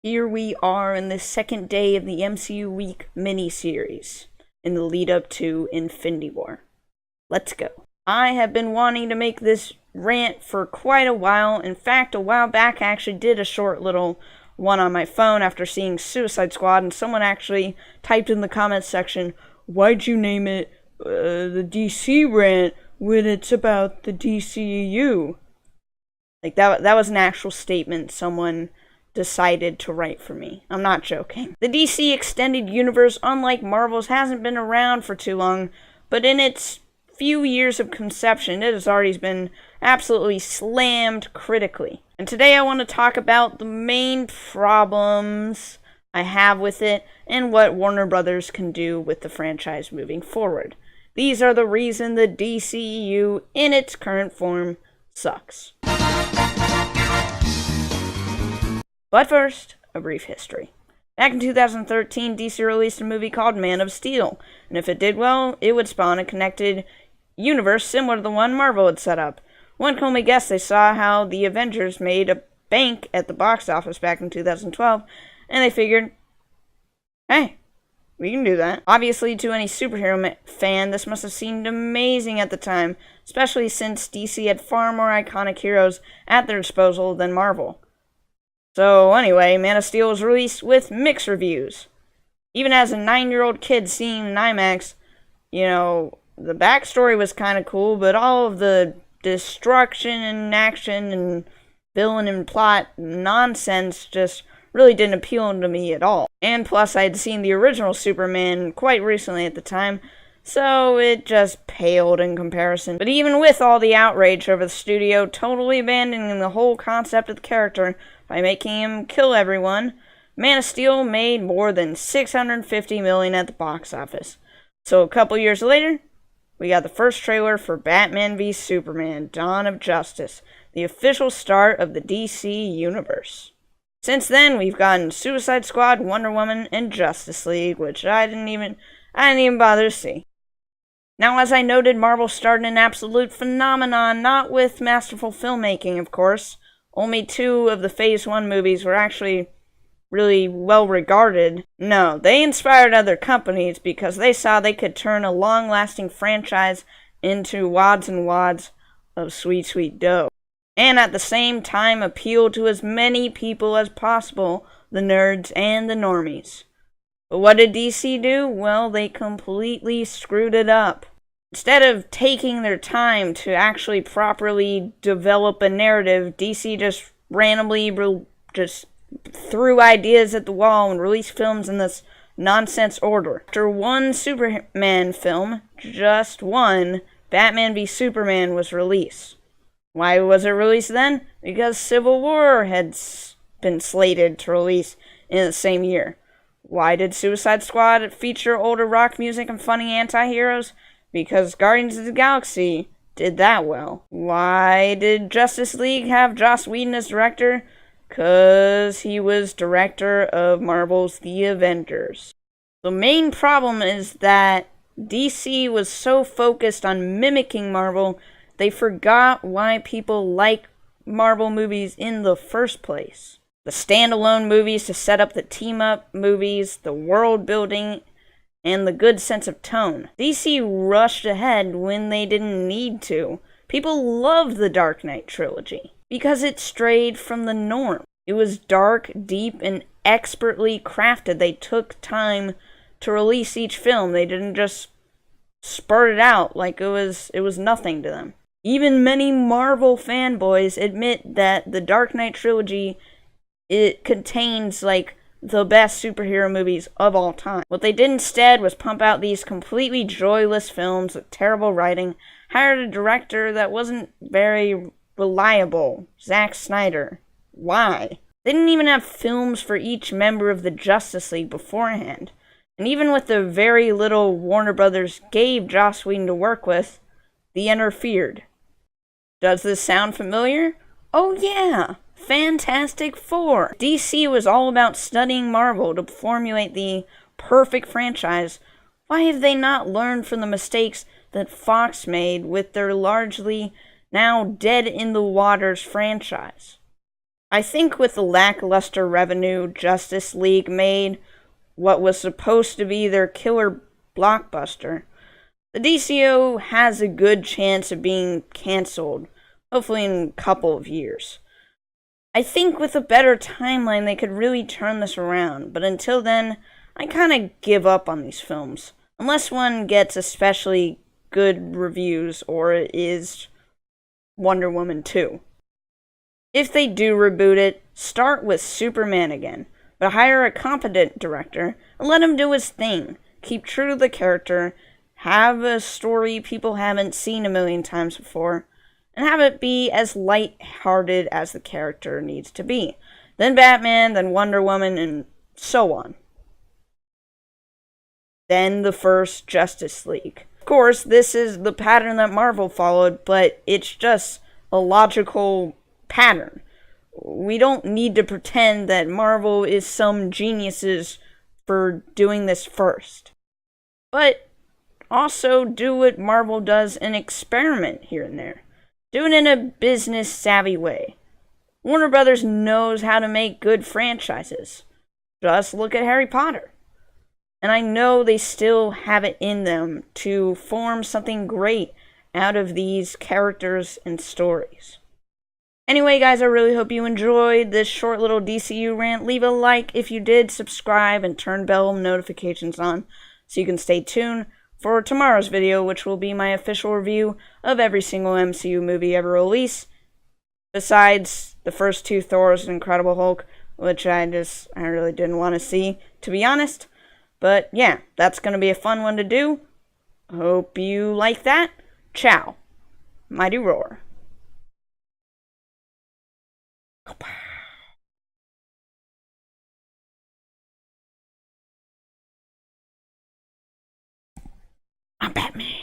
Here we are in the second day of the MCU Week mini-series in the lead up to Infinity War. Let's go. I have been wanting to make this rant for quite a while. In fact, a while back I actually did a short little one on my phone after seeing Suicide Squad, and someone actually typed in the comments section, "Why'd you name it the DC rant when it's about the DCEU?" Like, that was an actual statement someone decided to write for me. I'm not joking. The DC Extended Universe, unlike Marvel's, hasn't been around for too long, but in its few years of conception, it has already been absolutely slammed critically. And today I want to talk about the main problems I have with it and what Warner Brothers can do with the franchise moving forward. These are the reason the DCEU in its current form sucks. But first, a brief history. Back in 2013, DC released a movie called Man of Steel, and if it did well, it would spawn a connected universe similar to the one Marvel had set up. One can only guess they saw how the Avengers made a bank at the box office back in 2012, and they figured, hey, we can do that. Obviously, to any superhero fan, this must have seemed amazing at the time, especially since DC had far more iconic heroes at their disposal than Marvel. So anyway, Man of Steel was released with mixed reviews. Even as a 9-year-old kid seeing in IMAX, the backstory was kind of cool, but all of the destruction and action and villain and plot nonsense just really didn't appeal to me at all. And plus, I had seen the original Superman quite recently at the time, so it just paled in comparison. But even with all the outrage over the studio totally abandoning the whole concept of the character by making him kill everyone, Man of Steel made more than $650 million at the box office. So a couple years later, we got the first trailer for Batman v Superman: Dawn of Justice, the official start of the DC universe. Since then, we've gotten Suicide Squad, Wonder Woman, and Justice League, which I didn't even bother to see. Now, as I noted, Marvel started an absolute phenomenon, not with masterful filmmaking, of course. Only 2 of the Phase 1 movies were actually really well regarded. No, they inspired other companies because they saw they could turn a long-lasting franchise into wads and wads of sweet, sweet dough. And at the same time appeal to as many people as possible, the nerds and the normies. But what did DC do? Well, they completely screwed it up. Instead of taking their time to actually properly develop a narrative, DC just randomly just threw ideas at the wall and released films in this nonsense order. After one Superman film, just one, Batman v Superman was released. Why was it released then? Because Civil War had been slated to release in the same year. Why did Suicide Squad feature older rock music and funny anti-heroes? Because Guardians of the Galaxy did that well. Why did Justice League have Joss Whedon as director? Because he was director of Marvel's The Avengers. The main problem is that DC was so focused on mimicking Marvel, they forgot why people like Marvel movies in the first place. The standalone movies to set up the team-up movies, the world building, and the good sense of tone. DC rushed ahead when they didn't need to. People loved the Dark Knight trilogy because it strayed from the norm. It was dark, deep, and expertly crafted. They took time to release each film. They didn't just spurt it out like it was nothing to them. Even many Marvel fanboys admit that the Dark Knight trilogy, it contains the best superhero movies of all time. What they did instead was pump out these completely joyless films with terrible writing, hired a director that wasn't very reliable, Zack Snyder. Why? They didn't even have films for each member of the Justice League beforehand. And even with the very little Warner Brothers gave Joss Whedon to work with, they interfered. Does this sound familiar? Oh yeah! Fantastic Four! DC was all about studying Marvel to formulate the perfect franchise. Why have they not learned from the mistakes that Fox made with their largely now dead-in-the-waters franchise? I think with the lackluster revenue Justice League made what was supposed to be their killer blockbuster, the DCEU has a good chance of being cancelled, hopefully in a couple of years. I think with a better timeline they could really turn this around, but until then, I kind of give up on these films. Unless one gets especially good reviews or it is Wonder Woman 2. If they do reboot it, start with Superman again, but hire a competent director and let him do his thing. Keep true to the character, have a story people haven't seen a million times before, and have it be as light-hearted as the character needs to be. Then Batman, then Wonder Woman, and so on. Then the first Justice League. Of course, this is the pattern that Marvel followed, but it's just a logical pattern. We don't need to pretend that Marvel is some geniuses for doing this first. But also do what Marvel does and experiment here and there. Do it in a business-savvy way. Warner Brothers knows how to make good franchises. Just look at Harry Potter. And I know they still have it in them to form something great out of these characters and stories. Anyway, guys, I really hope you enjoyed this short little DCU rant. Leave a like if you did, subscribe, and turn bell notifications on so you can stay tuned for tomorrow's video, which will be my official review of every single MCU movie ever released, besides the first two Thors and Incredible Hulk, which I really didn't want to see, to be honest. But yeah, that's going to be a fun one to do. Hope you like that. Ciao. Mighty roar. I'm Batman.